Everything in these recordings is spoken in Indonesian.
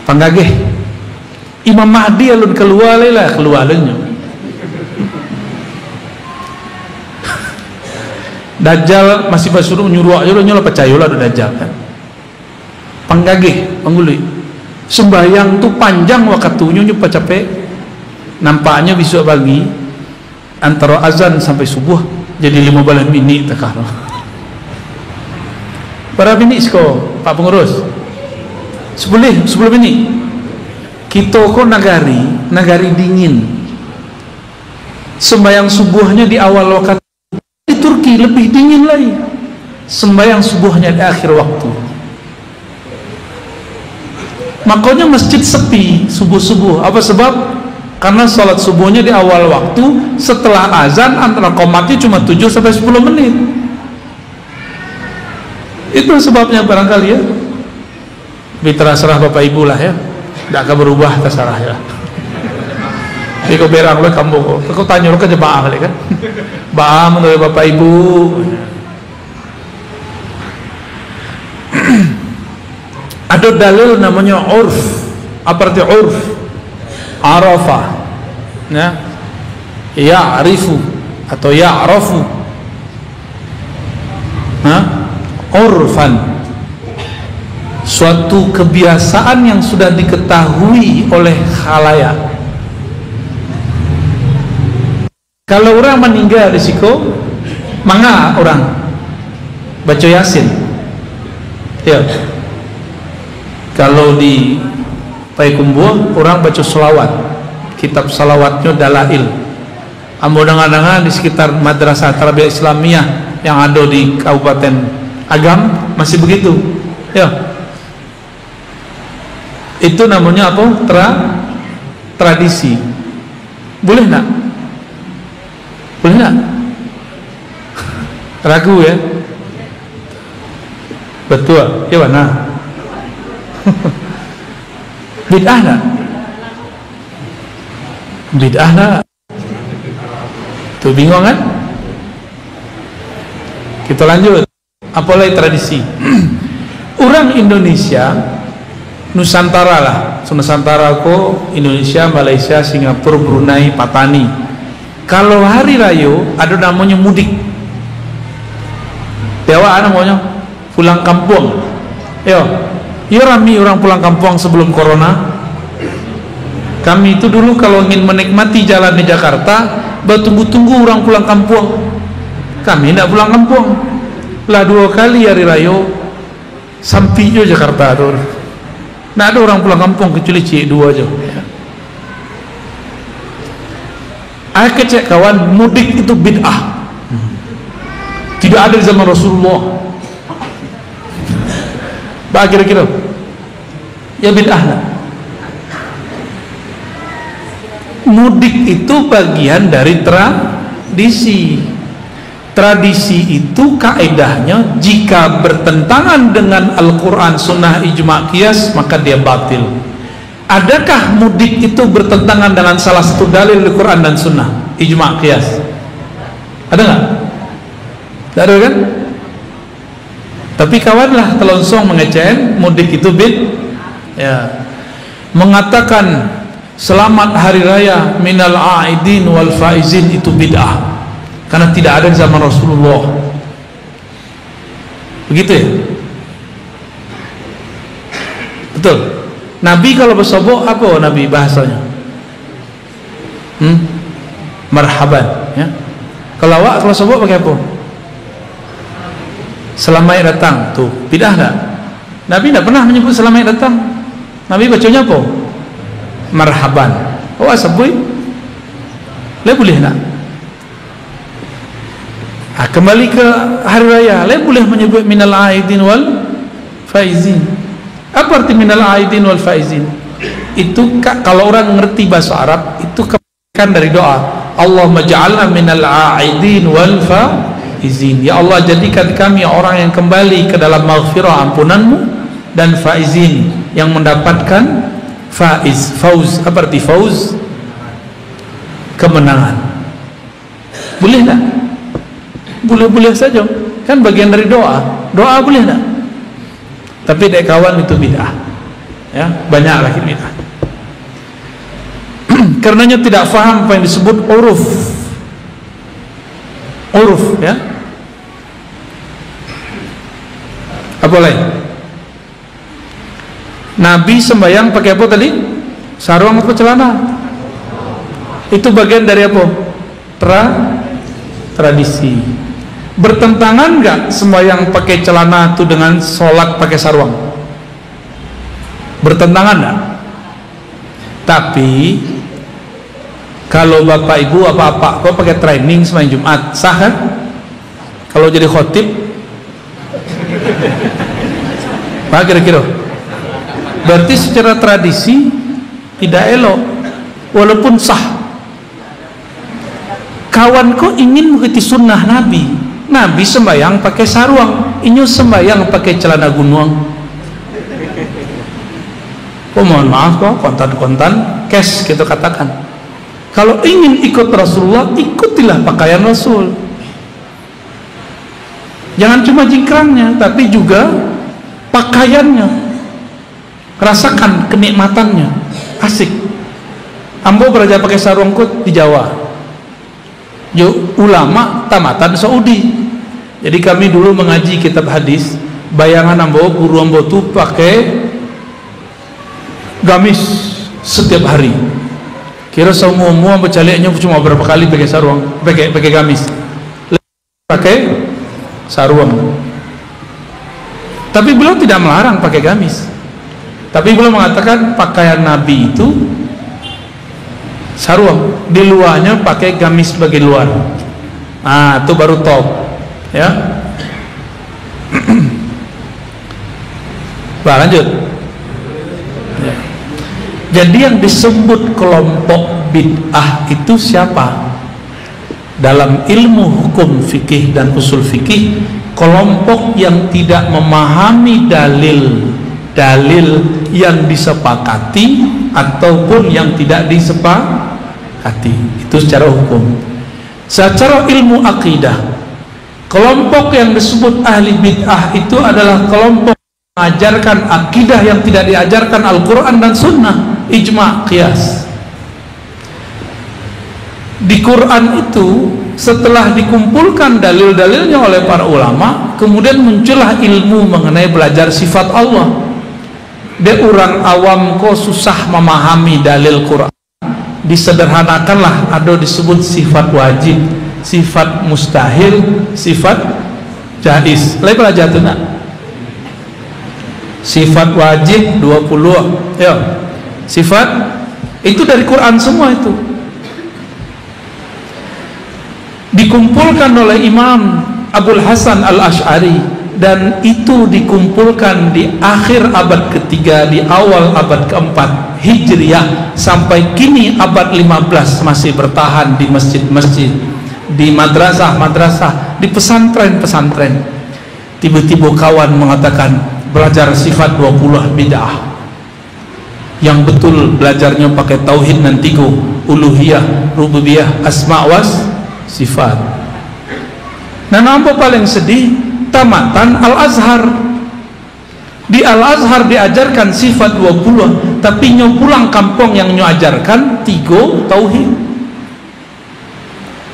panggageh Imam Mahdi alun keluar alunnya Dajjal masih basuruh nyuruh aja lo percaya lah Dajjal kan panggageh pangguli sembahyang tuh panjang waktunya nyupa capek nampaknya besok pagi antara azan sampai subuh jadi 15 menit tekah berapa menit sko Pak Pengurus 10 menit kita kok nagari dingin sembahyang subuhnya di awal waktu di Turki lebih dingin lagi sembahyang subuhnya di akhir waktu makanya masjid sepi subuh-subuh apa sebab? Karena sholat subuhnya di awal waktu setelah azan antara qomatnya cuma 7-10 menit itu sebabnya barangkali ya tapi terserah Bapak Ibu lah ya tidak akan berubah terserah ya ini kau berang lo kamu kau tanya lo kan jemaah kali kan ba'a menurut Bapak Ibu ada dalil namanya urf apa arti urf arafah ya ya'rifu atau ya'rafu urfan suatu kebiasaan yang sudah diketahui oleh khalayak. Kalau orang meninggal risiko manga orang baca yasin ya kalau di Payakumbuh orang baca selawat kitab salawatnya dalail amudang-adangan di sekitar madrasah tarbiyah islamiyah yang ada di Kabupaten Agam masih begitu ya itu namanya apa? Tradisi boleh nak? Boleh nak? Ragu ya? Betul ya mana? Bid'ah nak? Bid'ah nak? Tuh bingung kan? Kita lanjut apalagi tradisi orang Indonesia Nusantara lah Nusantara kok Indonesia, Malaysia, Singapura, Brunei, Patani kalau hari raya ada namanya mudik Dewa namanya pulang kampung ya rami orang pulang kampung sebelum corona kami itu dulu kalau ingin menikmati jalan di Jakarta bertunggu-tunggu orang pulang kampung kami tidak pulang kampung lah 2 kali hari raya sampai Jakarta tuh nah ada orang pulang kampung kecuali C2 aja aku cek kawan mudik itu bid'ah tidak ada di zaman Rasulullah bah kira-kira ya bid'ah lah mudik itu bagian dari tradisi itu kaedahnya jika bertentangan dengan Al-Quran, Sunnah, Ijma' Qiyas maka dia batil. Adakah mudik itu bertentangan dengan salah satu dalil Al-Quran dan Sunnah, Ijma' Qiyas? Ada nggak? Tidak ada kan? Tapi kawanlah telonsong mengecen mudik itu ya mengatakan selamat hari raya minal aidin wal faizin itu bid'ah karena tidak ada di zaman Rasulullah begitu ya betul Nabi kalau bersobok apa Nabi bahasanya marhaban ya kalau awak kalau sobok pakai apa selamat datang tuh bid'ah tak Nabi tidak pernah menyebut selamat datang Nabi bacanya apa marhaban awak sebut boleh tak kembali ke hari raya boleh menyebut minal aidin wal faizin apa arti minal aidin wal faizin itu kalau orang ngerti bahasa Arab itu kebaikan dari doa Allahumma ja'alna minal aidin wal faizin ya Allah jadikan kami orang yang kembali ke dalam maghfirah ampunanmu dan faizin yang mendapatkan fauz apa arti fauz kemenangan boleh tak boleh saja kan bagian dari doa boleh tak tapi dek kawan itu bid'ah ya, banyak lagi bid'ah. Karenanya tidak faham apa yang disebut uruf, ya. Apa lagi? Nabi sembahyang pakai apa tadi? Sarung atau celana? Itu bagian dari apa? Tradisi. Bertentangan nggak sembahyang pakai celana itu dengan sholat pakai sarung? Bertentangan nggak? Tapi kalau bapak ibu apa pakai training sembahyang Jumat, sah kan? Kalau jadi khotib, apa kira-kira? Berarti secara tradisi tidak elok, walaupun sah. Kawanku ingin mengikuti sunnah Nabi. Nabi sembahyang pakai sarung, inyo sembahyang pakai celana gunung. Oh, mohon maaf kok, kontan-kontan cash kita katakan. Kalau ingin ikut Rasulullah, ikutilah pakaian Rasul. Jangan cuma jingkrangnya, tapi juga pakaiannya. Rasakan kenikmatannya, asik. Ambo belajar pakai sarung kut di Jawa. Ulama tamatan Saudi. Jadi kami dulu mengaji kitab hadis. Bayangan ambo, guru ambo tuh pakai gamis setiap hari. Kira semua ambo caliknya cuma berapa kali pakai sarung, pakai gamis. Pakai sarung. Tapi beliau tidak melarang pakai gamis. Tapi beliau mengatakan pakaian Nabi itu sarung, di luarnya pakai gamis bagian luar. Nah, itu baru top, ya. Bah, lanjut. Ya. Jadi yang disebut kelompok bid'ah itu siapa? Dalam ilmu hukum fikih dan usul fikih, kelompok yang tidak memahami dalil yang disepakati ataupun yang tidak disepakati. Itu secara hukum. Secara ilmu akidah, kelompok yang disebut ahli bid'ah itu adalah kelompok mengajarkan akidah yang tidak diajarkan Al-Quran dan Sunnah, ijma' qiyas. Di Quran itu setelah dikumpulkan dalil-dalilnya oleh para ulama, kemudian muncullah ilmu mengenai belajar sifat Allah. Dia orang awam kok susah memahami dalil Quran, disederhanakanlah ada disebut sifat wajib, sifat mustahil, sifat jaiz. Lain belajar tu nak? Sifat wajib 20 ya. Sifat itu dari Quran semua itu. Dikumpulkan oleh Imam Abul Hasan Al-Ash'ari, dan itu dikumpulkan di akhir abad ketiga, di awal abad keempat Hijriyah, sampai kini abad 15 masih bertahan di masjid-masjid, di madrasah-madrasah, di pesantren-pesantren. Tiba-tiba kawan mengatakan belajar sifat 20 bid'ah. Yang betul belajarnya pakai tauhid dan tiga, uluhiyah, rububiyah, asma' was sifat. Nah, nampak paling sedih tamatan Al-Azhar. Di Al-Azhar diajarkan sifat 20, tapi nyo pulang kampung yang nyo ajarkan 3 tauhid.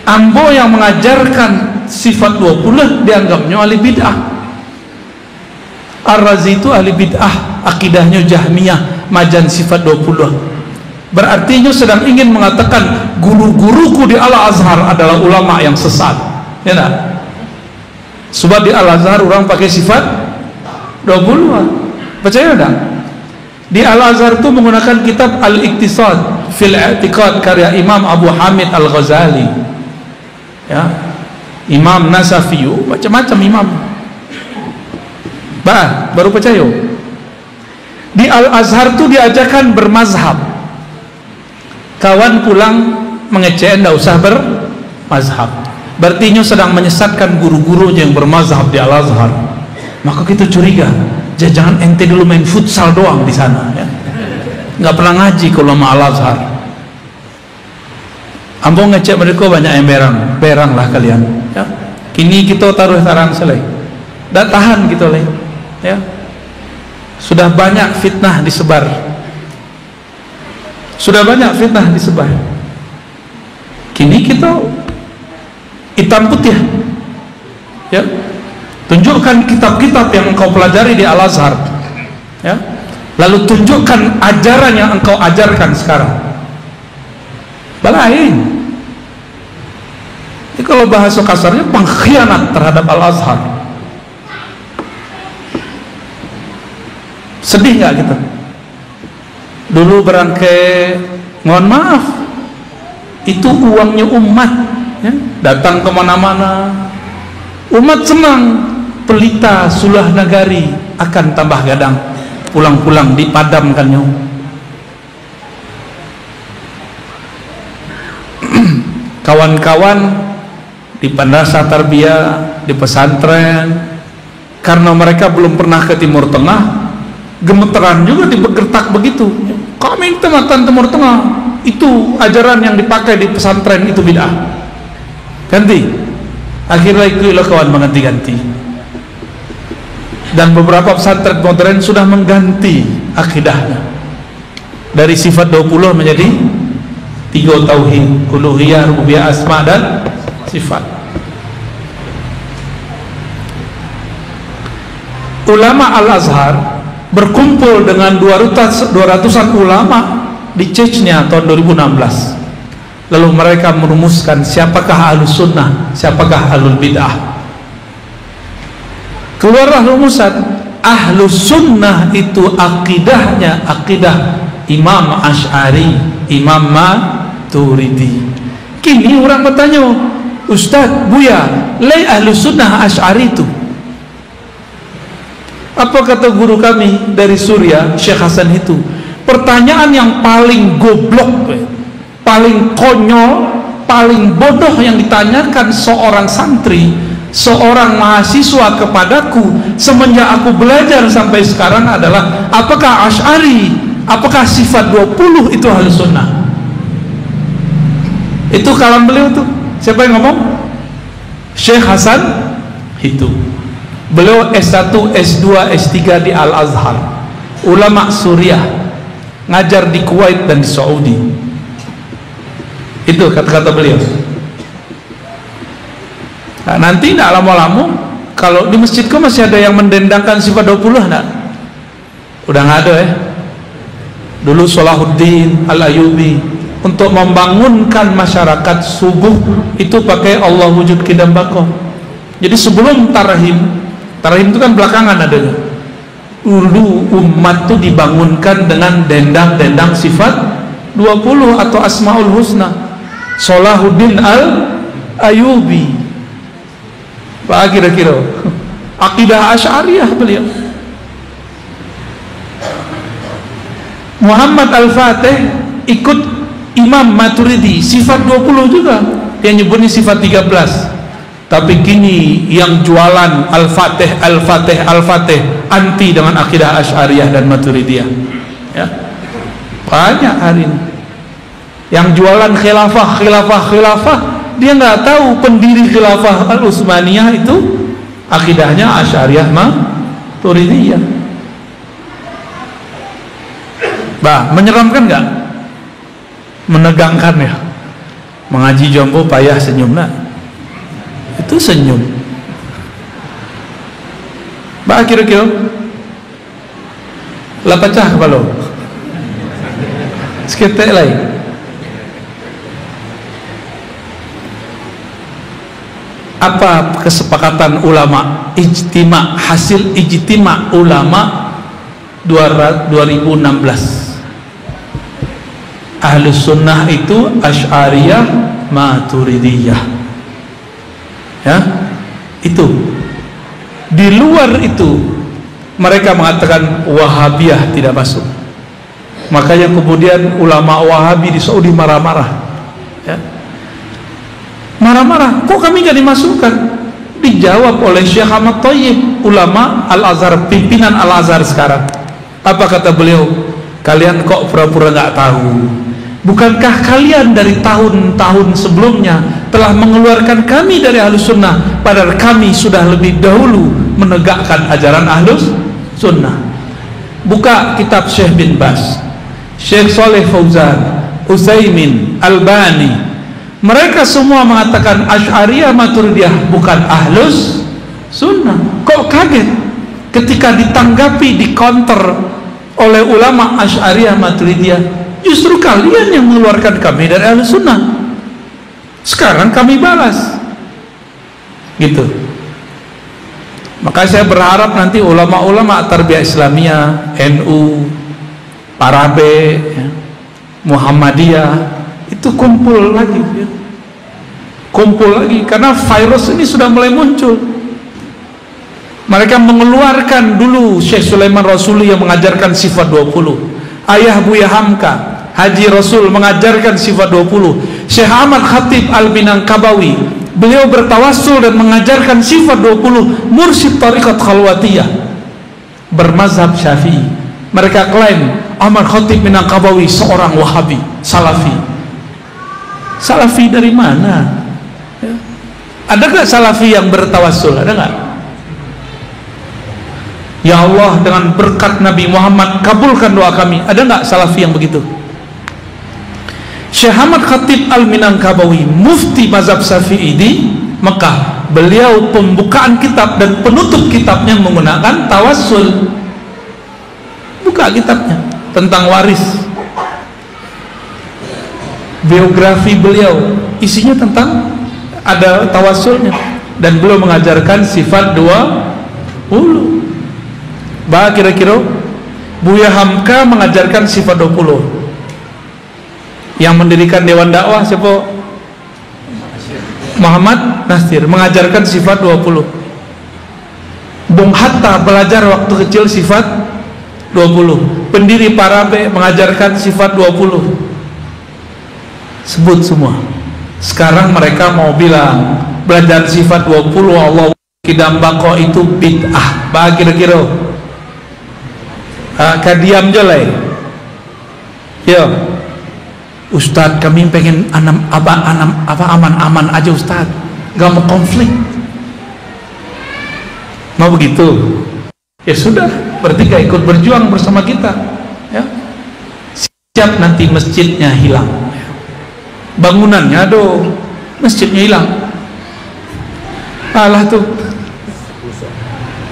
Ambo yang mengajarkan sifat 20 dianggapnya ahli bid'ah. Ar-Razi itu ahli bid'ah, akidahnya Jahmiyah, majan sifat 20. Berarti nyo sedang ingin mengatakan guru-guruku di Al-Azhar adalah ulama yang sesat, ya tak? Sebab di Al-Azhar orang pakai sifat 20. Percaya tak? Di Al-Azhar itu menggunakan kitab Al-Iqtisad fil I'tiqad karya Imam Abu Hamid Al-Ghazali, ya. Imam Nasafi, macam-macam imam. Baru percaya. Di Al-Azhar itu diajarkan bermazhab. Kawan pulang mengecek, tidak usah bermazhab. Berarti nyo sedang menyesatkan guru-gurunya yang bermazhab di Al-Azhar. Maka kita curiga, jangan ente dulu main futsal doang di sana, ya. Nggak pernah ngaji kalau sama Al-Azhar. Ambo ngecek mereka banyak yang berang lah kalian, ya. Kini kita taruh tarang selai, dah tahan gitu lah, ya. Sudah banyak fitnah disebar. Sudah banyak fitnah disebar. Kini kita hitam putih, ya. Tunjukkan kitab-kitab yang engkau pelajari di Al-Azhar, ya. Lalu tunjukkan ajaran yang engkau ajarkan sekarang. Balain. Ini kalau bahasa kasarnya pengkhianat terhadap Al-Azhar. Sedih nggak kita? Dulu berangkai, mohon maaf, itu uangnya umat, ya, datang kemana-mana. Umat senang. Pelita Sulah Nagari akan tambah gadang, pulang-pulang dipadamkannya. Kawan-kawan di Madrasah Tarbiyah, di pesantren, karena mereka belum pernah ke Timur Tengah, gemeteran juga dibergertak begitu. Kami tematan Timur Tengah, itu ajaran yang dipakai di pesantren itu bid'ah. Ganti. Akhirnya ikulah kawan mengganti-ganti. Dan beberapa pesantren modern sudah mengganti akidahnya dari sifat 20 menjadi 3 tauhid, uluhiyah, rububiyah, asma dan sifat. Ulama Al-Azhar berkumpul dengan 200-an ulama di Chechnya tahun 2016. Lalu mereka merumuskan siapakah Ahlus Sunnah, siapakah Ahlul Bid'ah. Keluarlah rumusan, Ahlus Sunnah itu akidahnya akidah Imam Asy'ari, Imam Maturidi. Kini orang bertanya, Ustaz, Buya, lai Ahlus Sunnah Asy'ari itu? Apa kata guru kami dari Suriah, Syekh Hasan itu? Pertanyaan yang paling goblok, paling konyol, paling bodoh yang ditanyakan seorang santri, seorang mahasiswa kepadaku semenjak aku belajar sampai sekarang adalah, apakah Asy'ari, apakah sifat 20 itu Ahlus Sunnah? Itu kalam beliau tuh. Siapa yang ngomong? Syekh Hasan itu. Beliau S1, S2, S3 di Al-Azhar, ulama Suriah, ngajar di Kuwait dan di Saudi. Itu kata-kata beliau. Nah, nanti tidak lama-lama kalau di masjidku masih ada yang mendendangkan sifat 20 enggak? Udah nggak ada ya. Dulu Salahuddin Al-Ayyubi untuk membangunkan masyarakat subuh itu pakai Allah wujud kidam bakoh. Jadi sebelum tarahim itu kan belakangan adanya. Dulu umat itu dibangunkan dengan dendang-dendang sifat 20 atau Asmaul Husna. Salahuddin Al-Ayyubi. Pak kira-kira akidah Asy'ariyah beliau. Muhammad Al-Fatih ikut Imam Maturidi, sifat 20 juga. Dia nyebutnya sifat 13. Tapi kini yang jualan Al-Fatih anti dengan akidah Asy'ariyah dan Maturidiyah, ya. Banyak hari ini yang jualan khilafah, dia nggak tahu pendiri khilafah Al-Utsmaniyah itu akidahnya Asy'ariyah Maturidiyah. Bah, menyeramkan nggak? Menegangkan ya. Mengaji jompo payah senyum nak. Itu senyum. Bah kira-kira lah pecah kepala seketek lain. Apa kesepakatan ulama ijtima, hasil ijtima ulama 2016? Ahlus Sunnah itu Asy'ariyah Maturidiyah, ya. Itu di luar itu mereka mengatakan Wahabiyah tidak masuk. Makanya kemudian ulama Wahabi di Saudi marah-marah, ya. Marah-marah, kok kami gak dimasukkan? Dijawab oleh Syekh Ahmad Thayyib, ulama Al-Azhar, pimpinan Al-Azhar sekarang. Apa kata beliau? Kalian kok pura-pura gak tahu? Bukankah kalian dari tahun-tahun sebelumnya telah mengeluarkan kami dari Ahlus Sunnah, padahal kami sudah lebih dahulu menegakkan ajaran Ahlus Sunnah. buka kitab Syekh bin Baz, Syekh Saleh Fauzan, Utsaimin, Albani, mereka semua mengatakan Asy'ariyah Maturidiyah bukan ahlus sunnah. Kok kaget ketika ditanggapi, dikonter oleh ulama Asy'ariyah Maturidiyah? Justru kalian yang mengeluarkan kami dari ahlus sunnah, sekarang kami balas gitu. Maka saya berharap nanti ulama-ulama tarbiyah Islamiyah, NU, Parabe, ya, Muhammadiyah itu kumpul lagi, ya. Kumpul lagi, karena virus ini sudah mulai muncul. Mereka mengeluarkan dulu Syekh Sulaiman Rasuli yang mengajarkan sifat 20, ayah Buya Hamka Haji Rasul mengajarkan sifat 20, Syekh Ahmad Khatib Al-Minangkabawi, beliau bertawassul dan mengajarkan sifat 20, mursyid tariqat khalwatiyah bermazhab Syafi'i. Mereka klaim Ahmad Khatib Minangkabawi seorang Wahabi, Salafi. Salafi dari mana? Ya. Ada gak Salafi yang bertawassul? Ada gak? Ya Allah, dengan berkat Nabi Muhammad kabulkan doa kami. Ada gak Salafi yang begitu? Syekh Ahmad Khatib Al-Minangkabawi, mufti mazhab Syafi'i di Mekah, beliau pembukaan kitab dan penutup kitabnya menggunakan tawassul. Buka kitabnya tentang waris, biografi beliau isinya tentang ada tawassulnya, dan beliau mengajarkan sifat 20. Bah kira-kira Buya Hamka mengajarkan sifat 20. Yang mendirikan Dewan Dakwah siapa? Muhammad Nasir mengajarkan sifat 20. Bung Hatta belajar waktu kecil sifat 20. Pendiri Parabe mengajarkan sifat 20. Sebut semua. Sekarang mereka mau bilang belajar sifat 20 Allah kidambako itu bid'ah. Bah kira-kira kadiam jelai. Yo, Ustadz, kami pengen aman-aman aja Ustadz, gak mau konflik. Mau begitu? Ya sudah, berarti gak ikut berjuang bersama kita, ya. Siap nanti masjidnya hilang, bangunannya aduh, masjidnya hilang. Alah tuh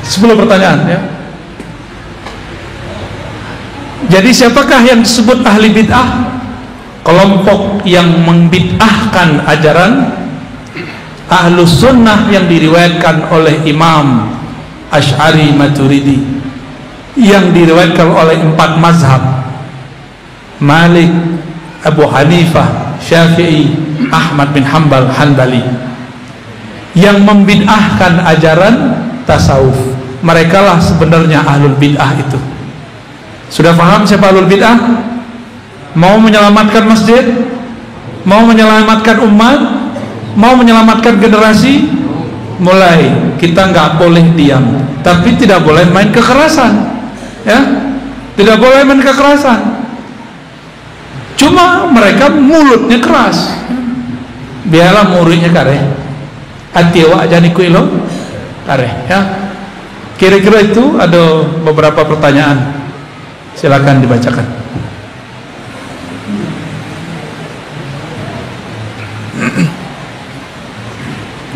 10 pertanyaan, ya. Jadi siapakah yang disebut ahli bid'ah? Kelompok yang membid'ahkan ajaran Ahlus Sunnah yang diriwayatkan oleh Imam Asy'ari Maturidi, yang diriwayatkan oleh 4 mazhab, Malik, Abu Hanifah, Syafi'i, Ahmad bin Hanbal, Hanbali, yang membid'ahkan ajaran tasawuf. Mereka lah sebenarnya ahlul bid'ah itu. Sudah paham siapa ahlul bid'ah? Mau menyelamatkan masjid, mau menyelamatkan umat, mau menyelamatkan generasi, mulai kita nggak boleh diam, tapi tidak boleh main kekerasan, ya, tidak boleh main kekerasan. Cuma mereka mulutnya keras, biarlah muridnya kare, atiwa aja nikuilo kare, ya. Kira-kira itu ada beberapa pertanyaan, silakan dibacakan.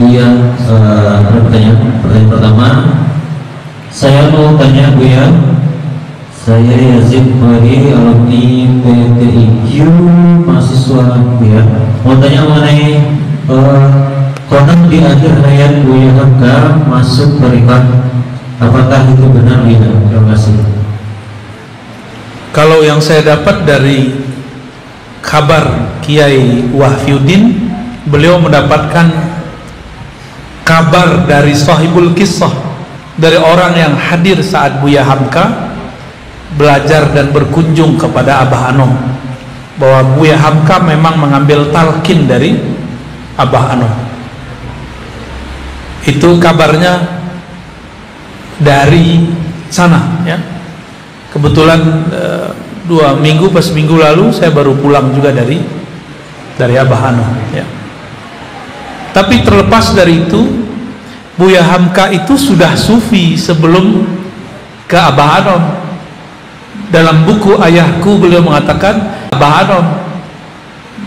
Buya, ada pertanyaan pertama, saya mau tanya Buya, saya Yazid Mari, alumni PTIQ, mahasiswa Buya, mau tanya mengenai konon di akhir hayat Buya Hamka masuk tarikat, apakah itu benar Buya? Terima kasih. Kalau yang saya dapat dari kabar Kiai Wahfiuddin, beliau mendapatkan kabar dari sahibul kisah, dari orang yang hadir saat Buya Hamka belajar dan berkunjung kepada Abah Anom, bahwa Buya Hamka memang mengambil talqin dari Abah Anom. Itu kabarnya dari sana, ya. Kebetulan 2 minggu pas minggu lalu saya baru pulang juga dari Abah Anom, ya. Tapi terlepas dari itu, Buya Hamka itu sudah sufi sebelum ke Abah Anom. dalam buku ayahku beliau mengatakan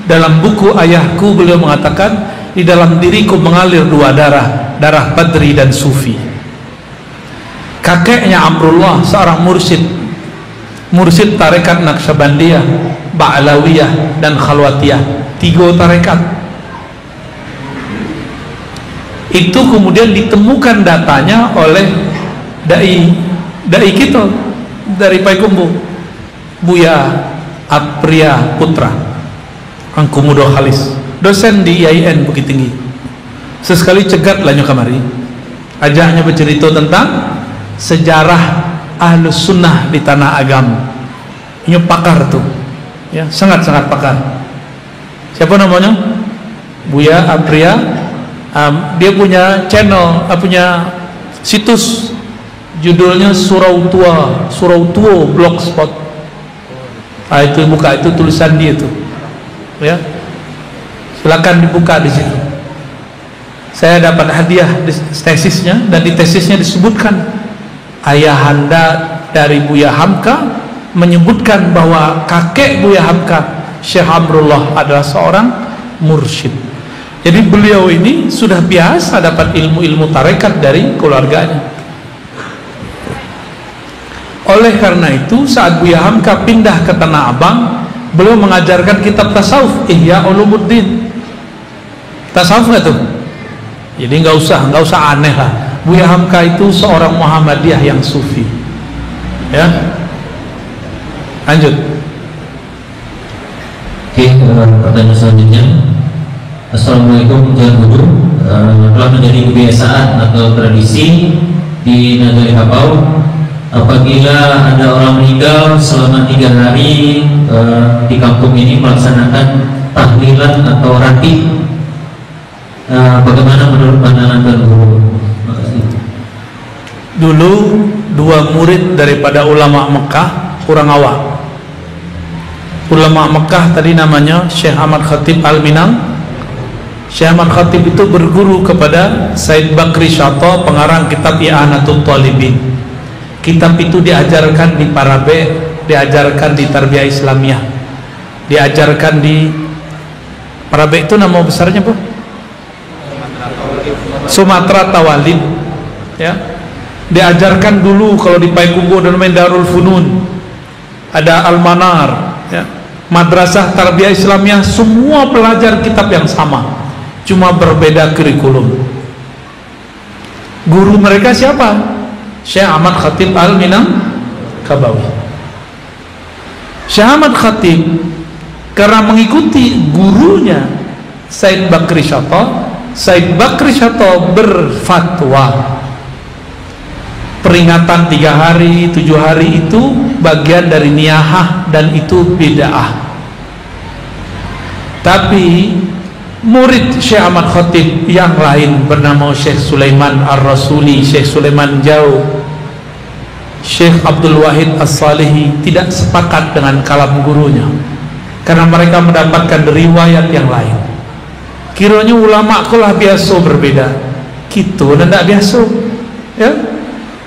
dalam buku ayahku beliau mengatakan, di dalam diriku mengalir dua darah, darah Badri dan Sufi. Kakeknya Amrullah seorang mursyid tarekat Naqsyabandiyah, Ba'lawiyah dan Khalwatiyah, 3 tarekat. Itu kemudian ditemukan datanya oleh dai kita dari Payakumbuh, Buya Apriya Putra Angkumudo Khalis, dosen di IAIN Bukit Tinggi. Sesekali cegat lah kamari, ajaknya bercerita tentang sejarah Ahlus Sunnah di tanah agam. Ini pakar tuh, ya, sangat-sangat pakar. Siapa namanya? Buya Apriya. Dia punya channel, punya situs, judulnya Surau Tua Blogspot. Itu buka, itu tulisan dia tuh, ya, silakan dibuka di situ. Saya dapat hadiah di tesisnya, dan di tesisnya disebutkan ayahanda dari Buya Hamka menyebutkan bahwa kakek Buya Hamka, Syekh Amrullah, adalah seorang mursyid. Jadi beliau ini sudah biasa dapat ilmu-ilmu tarekat dari keluarganya. Oleh karena itu, saat Buya Hamka pindah ke Tanah Abang, beliau mengajarkan kitab tasawuf, Ihya Ulumuddin. Tasawuf nggak tuh? Jadi nggak usah aneh lah. Buya Hamka itu seorang Muhammadiyah yang sufi. Ya, lanjut. Oke, pertanyaan selanjutnya. Assalamualaikum Tuan Guru. Telah menjadi kebiasaan atau tradisi di negeri Habau, apabila ada orang meninggal selama 3 hari di kampung ini melaksanakan tahlilan atau ratib. Bagaimana menurut pandangan Tuan Guru? Terima kasih. Dulu 2 murid daripada ulama Mekah kurang awak. Ulama Mekah tadi namanya Syekh Ahmad Khatib Al-Minang. Syekh Ahmad Khatib itu berguru kepada Said Bakri Syato, pengarang kitab I'anatul Talibin. Kitab itu diajarkan di Parabe, diajarkan di Tarbiyah Islamiyah, diajarkan di Parabe. Itu nama besarnya apa? Sumatera Tawalib, ya. Diajarkan dulu kalau di Payakumbuh dan Darul Funun, ada Al-Manar, ya. Madrasah Tarbiyah Islamiyah, semua pelajar kitab yang sama, cuma berbeda kurikulum. Guru mereka siapa? Syekh Ahmad Khatib Al-Minangkabawi. Syekh Ahmad Khatib karena mengikuti gurunya Said Bakri Syato, Said Bakri Syato berfatwa peringatan 3 hari, 7 hari itu bagian dari niyahah dan itu bid'ah. Tapi murid Syekh Ahmad Khatib yang lain bernama Syekh Sulaiman Ar-Rasuli, Syekh Sulaiman Jau, Syekh Abdul Wahid As-Salihi tidak sepakat dengan kalam gurunya karena mereka mendapatkan riwayat yang lain. Kiranya ulama kulah biasa berbeda, gitu dan tidak biasa, ya,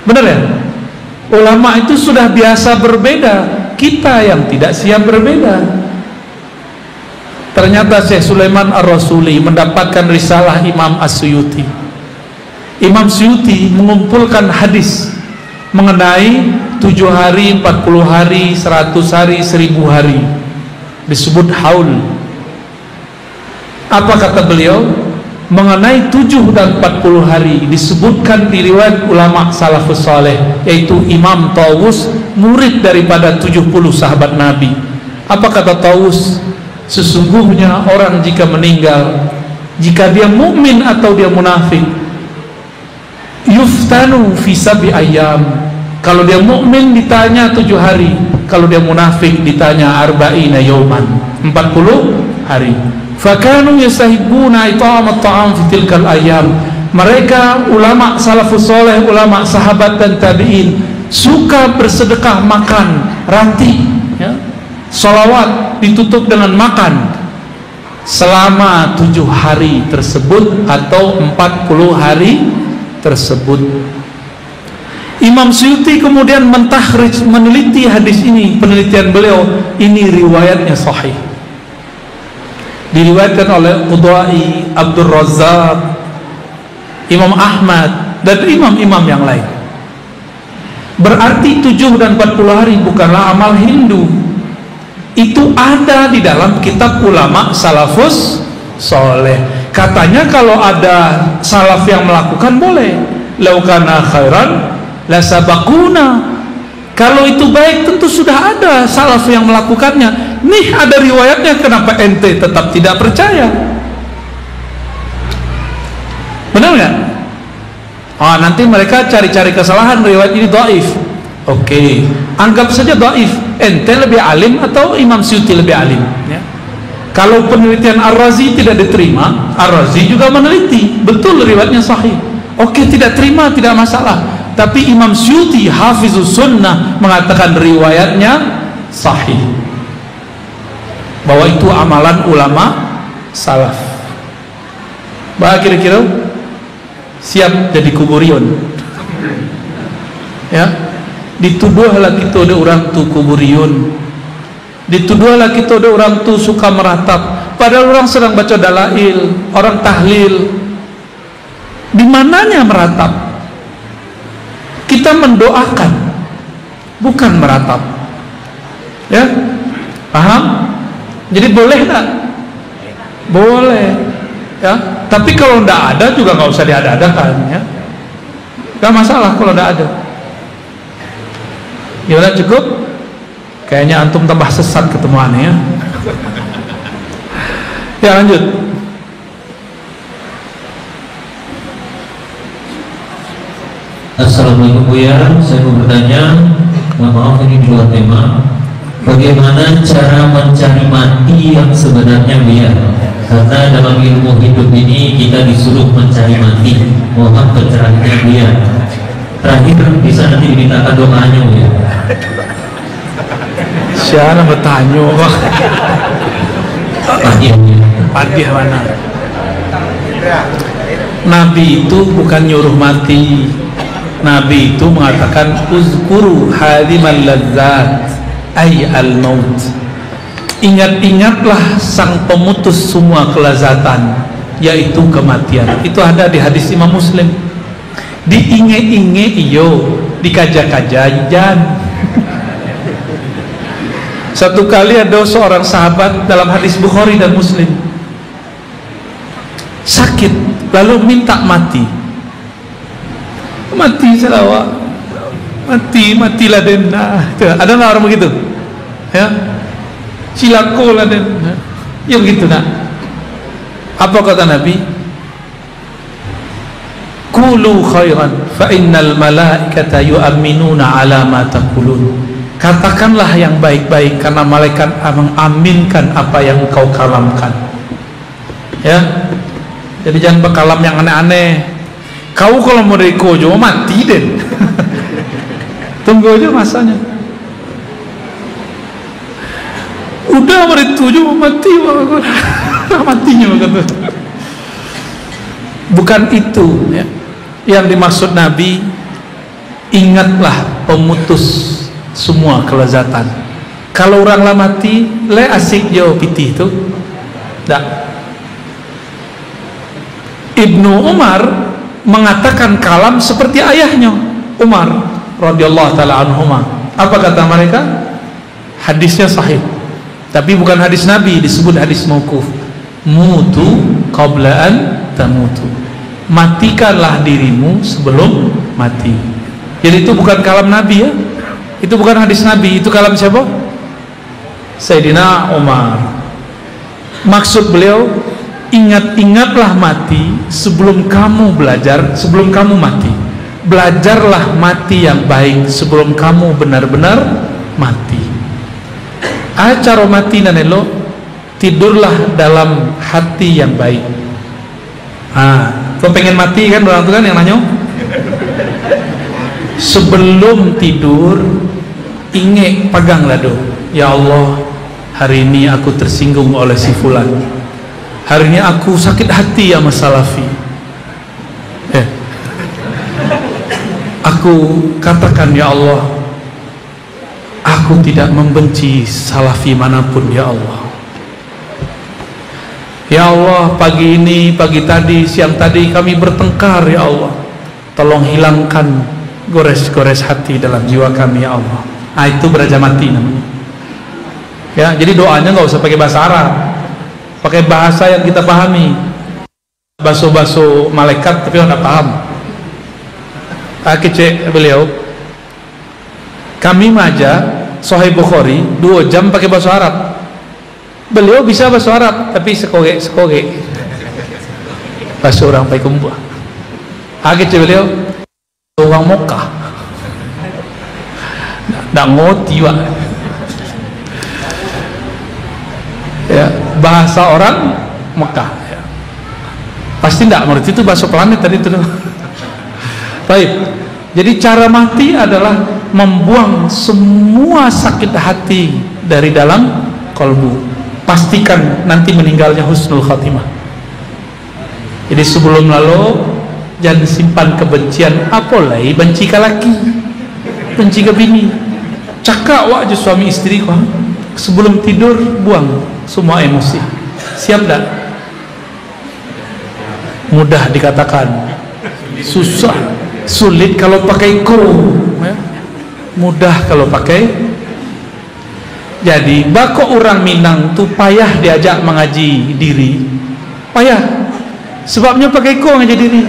benar ya? Ulama itu sudah biasa berbeda, kita yang tidak siap berbeda. Ternyata Syekh Sulaiman Ar-Rasuli mendapatkan risalah Imam As-Suyuti. Imam Suyuti mengumpulkan hadis mengenai 7 hari, 40 hari, 100 hari, 1000 hari, disebut haul. Apa kata beliau? Mengenai 7 dan 40 hari disebutkan di riwayat ulama salafus saleh, yaitu Imam Tawus, murid daripada 70 sahabat Nabi. Apa kata Tawus? Sesungguhnya orang jika meninggal, jika dia mukmin atau dia munafik, yuftanu fi sab'i ayyam. Kalau dia mukmin ditanya 7 hari, kalau dia munafik ditanya arba'ina yauman, 40 hari. Fakanu yastahibuna it'amat ta'am fi tilkal ayyam. Mereka ulama salafus saleh, ulama sahabat dan tabi'in suka bersedekah makan rati, ya. Salawat ditutup dengan makan selama 7 hari tersebut atau 40 hari tersebut. Imam Suyuti kemudian mentahrijh, meneliti hadis ini. Penelitian beliau, ini riwayatnya sahih, diriwayatkan oleh Qudai, Abdul Razzaq, Imam Ahmad, dan imam-imam yang lain. Berarti 7 dan 40 hari bukanlah amal Hindu. Itu ada di dalam kitab ulama salafus soleh. Katanya kalau ada salaf yang melakukan boleh. Laukana khairan la sabaquna. Kalau itu baik tentu sudah ada salaf yang melakukannya. Nih ada riwayatnya, kenapa ente tetap tidak percaya? Benar nggak? Oh, nanti mereka cari-cari kesalahan, riwayat ini dhaif. Oke, anggap saja dhaif. Ente lebih alim atau Imam Suyuti lebih alim? Ya. Kalau penelitian Ar-Razi tidak diterima, Ar-Razi juga meneliti, betul riwayatnya sahih. Oke, tidak terima, tidak masalah. Tapi Imam Suyuti, Hafizus Sunnah, mengatakan riwayatnya sahih, bahwa itu amalan ulama salaf. Bah, kira-kira siap jadi kuburion? Ya, dituduhlah kita ada orang tu kuburion, dituduhlah kita ada orang tu suka meratap, padahal orang sedang baca dalail, orang tahlil. Di mananya meratap? Kita mendoakan, bukan meratap. Ya, paham? Jadi boleh tak? Boleh. Ya, tapi kalau tidak ada juga nggak usah diada-adakan. Ya, nggak masalah kalau tidak ada. Ya udah cukup. Kayaknya antum tambah sesat ketemuannya. Ya lanjut. Assalamualaikum Buya, saya mau bertanya, maaf ini di luar tema, bagaimana cara mencari mati yang sebenarnya Buya? Karena dalam ilmu hidup ini kita disuruh mencari mati. Mohon pencerahannya Buya. Terakhir bisa nanti dimintakan doanya Buya. Siapa bertanya? Padiah mana? Nabi itu bukan nyuruh mati. Nabi itu mengatakan uzkuru hadimal ladzat ay al-maut. Ingat-ingatlah sang pemutus semua kelazatan, yaitu kematian. Itu ada di hadis Imam Muslim. Diinge-inge iyo, dikaja-kajajan. Satu kali ada seorang sahabat dalam hadis Bukhari dan Muslim, sakit lalu minta mati. Mati selawat, matilah denah. Ada nggak orang begitu? Ya, silakolah denah. Ya begitu nak. Apa kata Nabi? Qulu khairan, fa innal malaikata yu'minuna ala ma taqulun. Katakanlah yang baik-baik, karena malaikat mengaminkan apa yang kau kalamkan. Ya, jadi jangan berkalam yang aneh-aneh. Kau kalau mau dari kojo mati deh. Tunggu aja masanya. Udah mau dituju mati, matinya begitu. Bukan itu ya yang dimaksud Nabi. Ingatlah pemutus semua kelezatan. Kalau orang lah mati, le asik jauh piti itu. Tak. Ibnu Umar mengatakan kalam seperti ayahnya Umar radhiyallahu taala anhuma. Apa kata mereka? Hadisnya sahih, tapi bukan hadis Nabi, disebut hadis mauquf. Mutu qabla an tamutu. Matikanlah dirimu sebelum mati. Jadi itu bukan kalam Nabi ya. Itu bukan hadis Nabi, itu kalam siapa? Sayyidina Umar. Maksud beliau, ingat-ingatlah mati sebelum kamu belajar, sebelum kamu mati. Belajarlah mati yang baik sebelum kamu benar-benar mati. Acara mati nanelo, tidurlah dalam hati yang baik. Kau pengen mati kan orang itu kan yang nanya? Sebelum tidur, ingat, peganglah doa. Ya Allah, hari ini aku tersinggung oleh si fulan. Hari ini aku sakit hati sama salafi. aku katakan, ya Allah, aku tidak membenci salafi manapun, ya Allah. Ya Allah, pagi ini, pagi tadi, siang tadi kami bertengkar, ya Allah. Tolong hilangkan gores-gores hati dalam jiwa kami, ya Allah. Itu beraja mati namanya. Ya, jadi doanya nggak usah pakai bahasa Arab, pakai bahasa yang kita pahami. Baso-baso malaikat tapi nggak paham. Kece beliau, kami maja Sahih Bukhari 2 jam pakai bahasa Arab. Beliau bisa bahasa Arab tapi sekoge bahasa orang pakai kumpul. Kece beliau orang Mekah, nggak ngerti wak. Ya, bahasa orang Mekah ya. Pasti nggak mengerti, itu bahasa planet tadi itu. Baik, jadi cara mati adalah membuang semua sakit hati dari dalam kalbu. Pastikan nanti meninggalnya husnul khatimah. Jadi sebelum lalu jangan simpan kebencian, apalagi benci ke laki, benci ke bini. Cakap wak je suami istri kau. Sebelum tidur buang semua emosi. Siap tak? Mudah dikatakan, susah, sulit kalau pakai ko, ya? Mudah kalau pakai. Jadi bako orang Minang tu payah diajak mengaji diri, payah. Sebabnya pakai ko ngaji diri.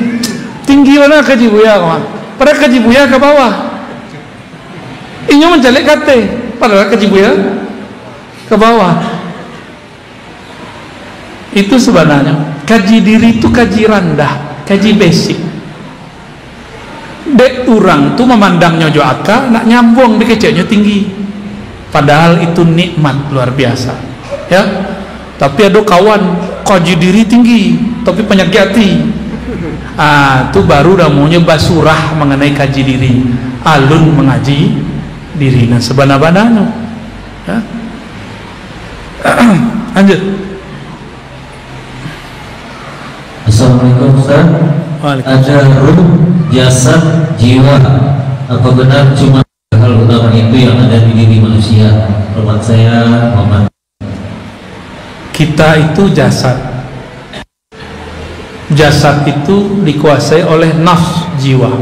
Tinggi mana kaji buya kau? Pada kaji buya ke bawah. Ini menjelek kate, padahal kaji buya ke bawah. Itu sebenarnya kaji diri itu kaji rendah, kaji basic. Dek orang tu memandangnya jo aka, nak nyambung dikeceknya tinggi. Padahal itu nikmat luar biasa, ya. Tapi ada kawan kaji diri tinggi, tapi penyakit hati. Itu baru dah maunya basurah mengenai kaji diri, alun mengaji diri. Nah sebenarnya, ya. Lanjut. Assalamualaikum Ustaz. Ada ruh, jasad, jiwa. Apa benar cuma hal utama itu yang ada di diri manusia? Hormat saya, Muhammad. Kita itu jasad. Jasad itu dikuasai oleh nafs jiwa.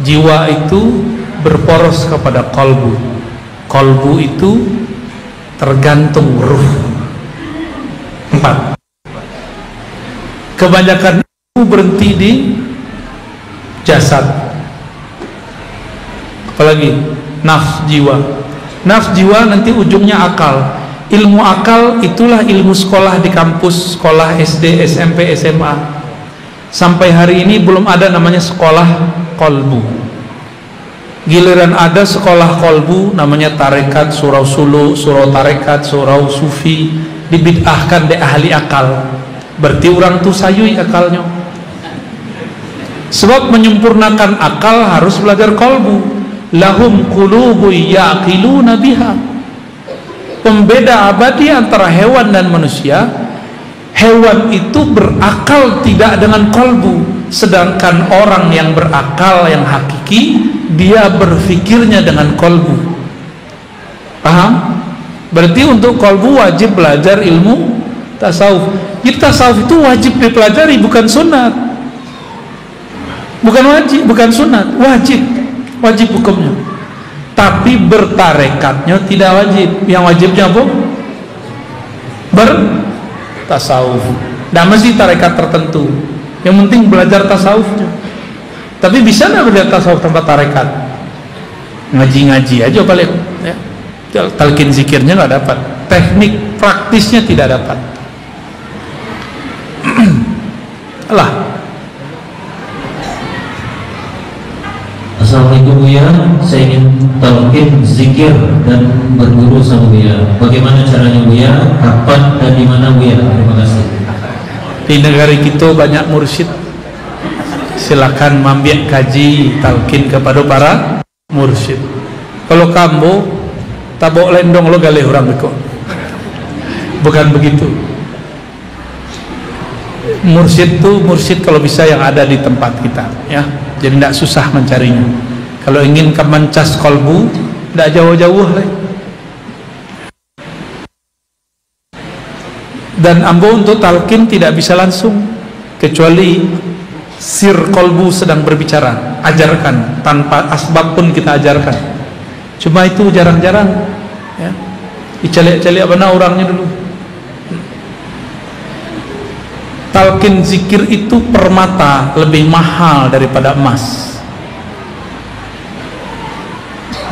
Jiwa itu berporos kepada kalbu. Kalbu itu tergantung ruh. 4. Kebanyakan itu berhenti di jasad. Apalagi nafs jiwa. Nafs jiwa nanti ujungnya akal. Ilmu akal itulah ilmu sekolah di kampus, sekolah SD, SMP, SMA. Sampai hari ini belum ada namanya sekolah kolbu. Giliran ada sekolah kolbu namanya tarekat, surau sulu, surau tarekat, surau sufi, dibid'ahkan de ahli akal. Berarti orang tuh sayui akalnya. Sebab menyempurnakan akal harus belajar kolbu. Lahum qulubu yaqiluna biha. Pembeda abadi antara hewan dan manusia, hewan itu berakal tidak dengan kolbu, sedangkan orang yang berakal yang hakiki dia berfikirnya dengan kolbu. Paham? Berarti untuk kolbu wajib belajar ilmu tasawuf. Jadi tasawuf itu wajib dipelajari, bukan sunat. Bukan wajib, bukan sunat, wajib hukumnya. Tapi bertarekatnya tidak wajib. Yang wajibnya apa? Bertasawuf. Tidak mesti tarekat tertentu. Yang penting belajar tasawufnya. Tapi bisa nggak belajar tasawuf tanpa tarekat? Ngaji-ngaji aja paling. Ya. Talqin zikirnya nggak dapat. Teknik praktisnya tidak dapat. Alah. Assalamualaikum Buya, saya ingin talqin zikir dan berguru sama Buya. Bagaimana caranya Buya? Kapan dan di mana Buya? Terima kasih. Di negara kita banyak mursyid. Silakan mambiak kaji talqin kepada para mursyid. Kalau kamu tabok lendong lo galih orang beko. Bukan begitu. Mursyid itu mursyid kalau bisa yang ada di tempat kita, ya. Jadi tidak susah mencarinya. Kalau ingin kemencas kolbu, tidak jauh-jauh lah. Dan ambo untuk talqin tidak bisa langsung, kecuali sir kolbu sedang berbicara, ajarkan tanpa asbab pun kita ajarkan. Cuma itu jarang-jarang, ya. Dicalik-calik apa orangnya dulu. Talqin zikir itu permata lebih mahal daripada emas.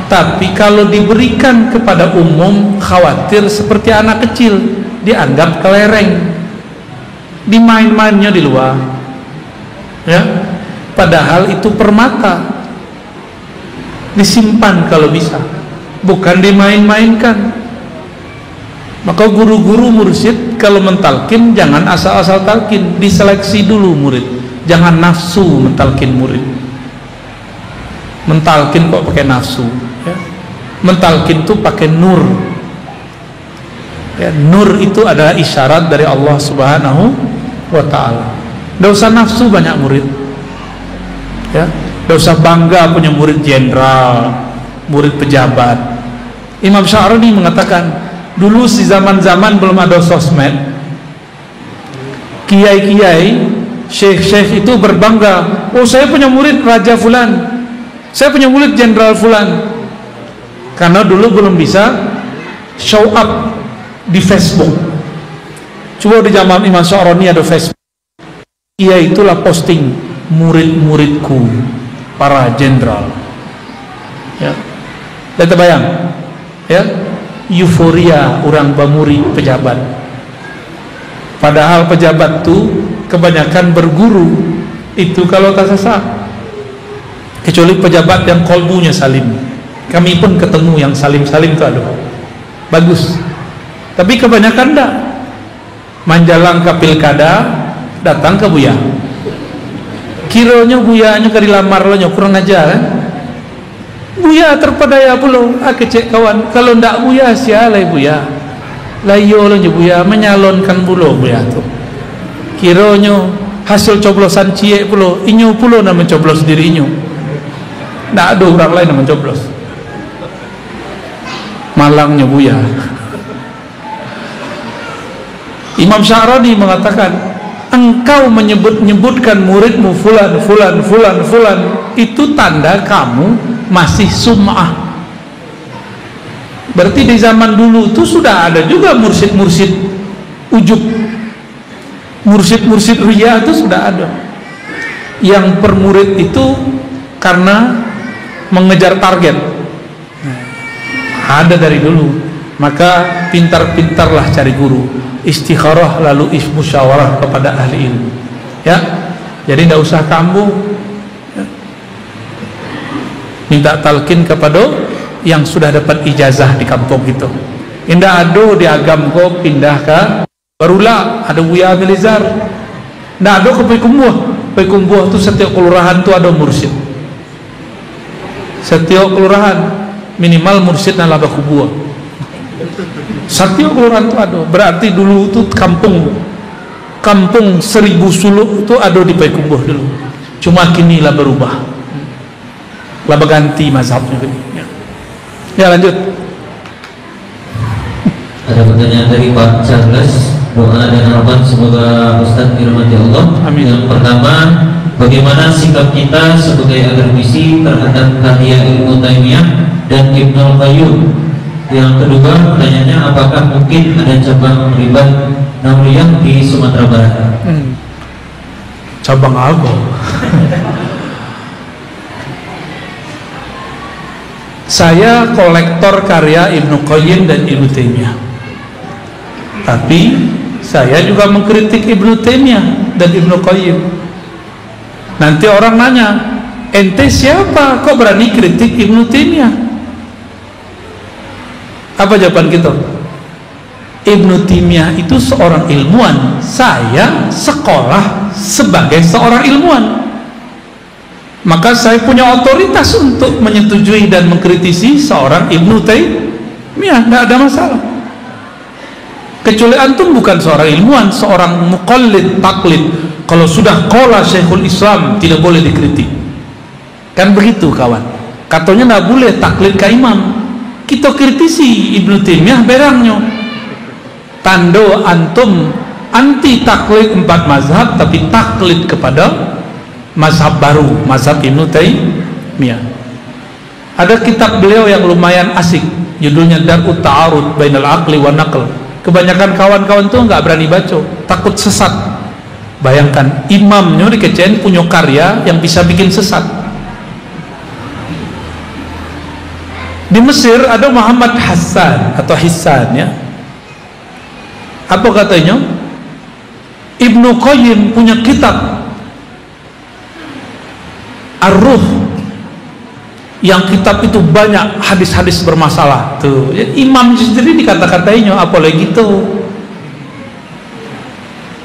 Tapi kalau diberikan kepada umum, khawatir seperti anak kecil, dianggap kelereng, dimain-mainnya di luar, ya. Padahal itu permata, disimpan kalau bisa, bukan dimain-mainkan. Maka guru-guru mursyid kalau mentalkin jangan asal-asal talkin, diseleksi dulu murid, jangan nafsu mentalkin murid. Mentalkin kok pakai nafsu, ya. Mentalkin itu pakai nur, ya. Nur itu adalah isyarat dari Allah Subhanahu wa ta'ala. Tidak usah nafsu banyak murid, ya. Tidak usah bangga punya murid jenderal, murid pejabat. Imam Sya'rani mengatakan, dulu si zaman-zaman belum ada sosmed, kiai-kiai, syekh-syekh itu berbangga, oh saya punya murid Raja Fulan, saya punya murid Jenderal Fulan. Karena dulu belum bisa show up di Facebook. Coba di zaman Imam Sya'rani ada Facebook, ia itulah posting murid-muridku para jenderal, ya. Dan terbayang, ya, euforia orang bamuri pejabat. Padahal pejabat tuh kebanyakan berguru itu kalau tak sasak, kecuali pejabat yang kolbunya salim. Kami pun ketemu yang salim-salim tuh, aduh bagus. Tapi kebanyakan enggak. Manjalang ke pilkada, datang ke Buya, kiranya Buyanya ke dilamar lo kurang ajar, kan? Buya terpedaya pula, kecek kawan. Kalau ndak Buya sialai Buya, layo lo Buya menyalonkan pula Buya tuh. Kiranya hasil coblosan cie pula, inyo pula nak mencoblos diri inyo. Ndak ada orang lain yang mencoblos. Malangnya Buya. Imam Sya'rani mengatakan, engkau menyebut-nyebutkan muridmu fulan, fulan, fulan, fulan, itu tanda kamu masih sum'ah. Berarti di zaman dulu itu sudah ada juga mursyid-mursyid ujub, mursyid-mursyid riya itu sudah ada. Yang per murid itu karena mengejar target, ada dari dulu. Maka pintar-pintarlah cari guru, istikharah lalu musyawarah kepada ahli ilmu, ya. Jadi tidak usah kamu, ya, minta talqin kepada yang sudah dapat ijazah di kampung gitu. Indah ado di agam kok pindah ke barulah ada Buya Melizar. Ndak ada ke Pekumbuh. Pekumbuh itu setiap kelurahan itu ada mursyid. Setiap kelurahan minimal mursyid nala bakubuah. Setiap kelurahan itu ada. Berarti dulu itu kampung 1000 suluk itu ada di Pekumbuh dulu. Cuma kini lah berubah, lah berganti mazhabnya. Ya lanjut. Ada pertanyaan dari Pak Charles, doa dan harapan semoga Ustadz dirahmati Allah. Amin. Yang pertama, bagaimana sikap kita sebagai akademisi terhadap karya Ibnu Taimiyah dan Ibnul Qayyum? Yang kedua, pertanyaannya, apakah mungkin ada cabang ribat Nauriyah di Sumatera Barat? Cabang apa? Saya kolektor karya Ibnu Qayyim dan Ibnu Taimiyah. Tapi saya juga mengkritik Ibnu Taimiyah dan Ibnu Qayyim. Nanti orang nanya, ente siapa kok berani kritik Ibnu Taimiyah? Apa jawaban kita? Ibnu Taimiyah itu seorang ilmuwan, saya sekolah sebagai seorang ilmuwan, maka saya punya otoritas untuk menyetujui dan mengkritisi seorang Ibnu Taimiyah, tidak ada masalah. Kecuali antum bukan seorang ilmuwan, seorang muqallid, taklid. Kalau sudah qala Syekhul Islam tidak boleh dikritik, kan begitu kawan. katanya nggak boleh taklid ke imam. Kita kritisi Ibnu Taimiyah berangnya tando antum anti taklid 4 mazhab tapi taklid kepada mazhab baru, mazhab Ibnu Taimiyah. Ada kitab beliau yang lumayan asik, judulnya Dar'ut Ta'arud Bainal Aqli wa Naql. Kebanyakan kawan-kawan tuh nggak berani baca, takut sesat. Bayangkan imamnya dikecewain punya karya yang bisa bikin sesat. Di Mesir ada Muhammad Hassan atau Hissan ya. Apa katanya? Ibnu Qayyim punya kitab Ar-Ruh, yang kitab itu banyak hadis-hadis bermasalah tuh. Imam sendiri dikata-katainya apalagi itu.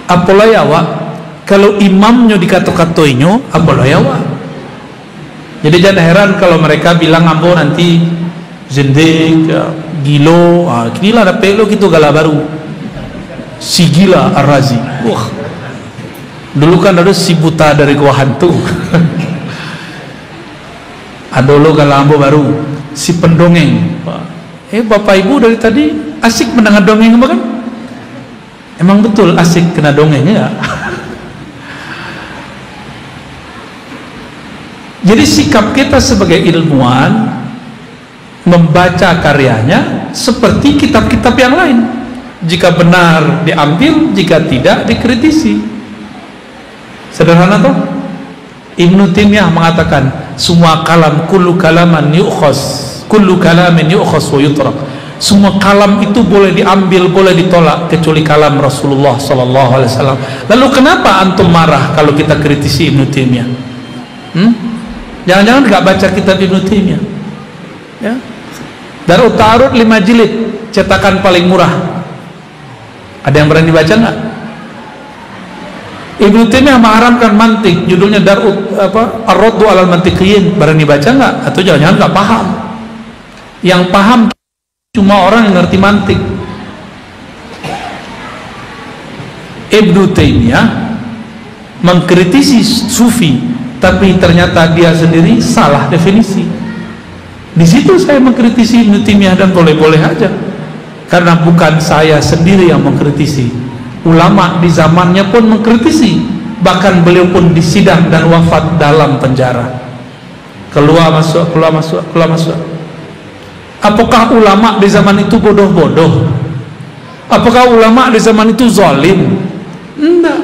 Apalah ya Wak, kalau imamnya dikata-katainya apalah ya Wak. Jadi jangan heran kalau mereka bilang ambo nanti zindik, gilo, inilah ada pelo gitu gala baru. Si gila Ar-Razi. Wah. Dulu kan ada si buta dari gua hantu. Ada lo galambo baru si pendongeng. Bapak ibu dari tadi asik mendengar dongeng apa kan? Emang betul asik kena dongengnya ya? Jadi sikap kita sebagai ilmuwan membaca karyanya seperti kitab-kitab yang lain. Jika benar diambil, jika tidak dikritisi. Sederhana toh? Ibnu Taimiyah mengatakan semua kalam kullu kalaman yu'khas, kullu kalamin yu'khas wa yutrak. Semua kalam itu boleh diambil, boleh ditolak kecuali kalam Rasulullah sallallahu alaihi wasallam. Lalu kenapa antum marah kalau kita kritisi Ibnu Taimiyah? Jangan-jangan enggak baca kitab Ibnu Taimiyah. Ya. Dar'ut Ta'arud 5 jilid, cetakan paling murah. Ada yang berani baca enggak? Ibnu Taimiyah mengharamkan mantik, judulnya Dar'ut Ar-Raddu 'alal Mantiqiyin. Berani baca enggak? Atau jangan-jangan enggak paham? Yang paham cuma orang yang ngerti mantik. Ibnu Taimiyah mengkritisi sufi, tapi ternyata dia sendiri salah definisi. Di situ saya mengkritisi Ibnu Taimiyah dan boleh-boleh aja, karena bukan saya sendiri yang mengkritisi. Ulama di zamannya pun mengkritisi, bahkan beliau pun disidang dan wafat dalam penjara. Keluar masuk, keluar masuk, keluar masuk. Apakah ulama di zaman itu bodoh-bodoh? Apakah ulama di zaman itu zalim? Enggak.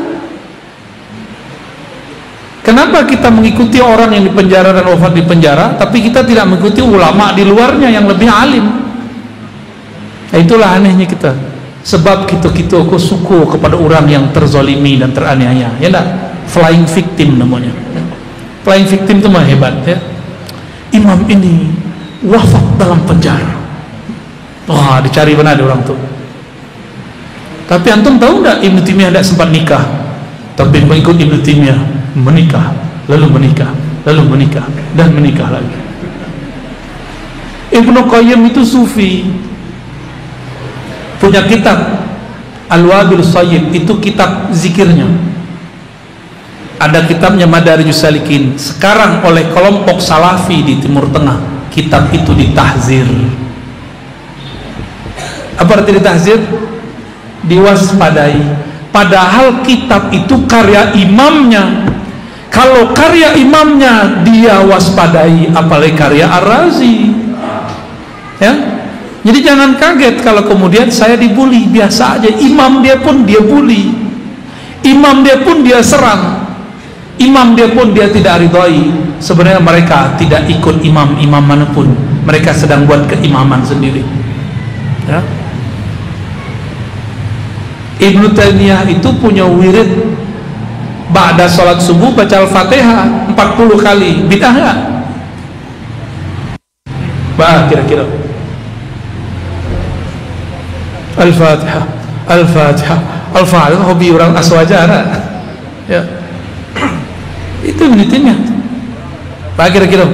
Kenapa kita mengikuti orang yang di penjara dan wafat di penjara, tapi kita tidak mengikuti ulama di luarnya yang lebih alim? Nah, itulah anehnya kita. Sebab kita aku suku kepada orang yang terzalimi dan teraniaya, ya enggak? Flying victim namanya. Flying victim itu mah hebat ya. Imam ini wafat dalam penjara. Wah, dicari mana ada orang tuh. Tapi antum tahu enggak Ibnu Taimiyah tidak sempat nikah, tapi mengikut Ibnu Taimiyah menikah, lalu menikah, lalu menikah dan menikah lagi. Ibnu Qayyim itu sufi, punya kitab Al-Wabil Sayyib, itu kitab zikirnya. Ada kitabnya Madarijus Salikin, sekarang oleh kelompok Salafi di Timur Tengah kitab itu ditahzir. Apa arti ditahzir? Diwaspadai. Padahal kitab itu karya imamnya. Kalau karya imamnya dia waspadai, apalagi karya Ar-Razi. Ya. Jadi jangan kaget kalau kemudian saya dibully, biasa aja. Imam dia pun dia bully, imam dia pun dia serang, imam dia pun dia tidak ridhoi. Sebenarnya mereka tidak ikut imam-imam manapun, mereka sedang buat keimaman sendiri ya. Ibnu Taimiyah itu punya wirid ba'da sholat subuh baca Al-Fatihah 40 kali, bid'ah enggak? Bah, kira-kira Al-Fatihah, Al-Fatihah, Al-Fatihah, hobi orang aswajara ya. Itu Ibnu Taimiyah. Pak, kira-kira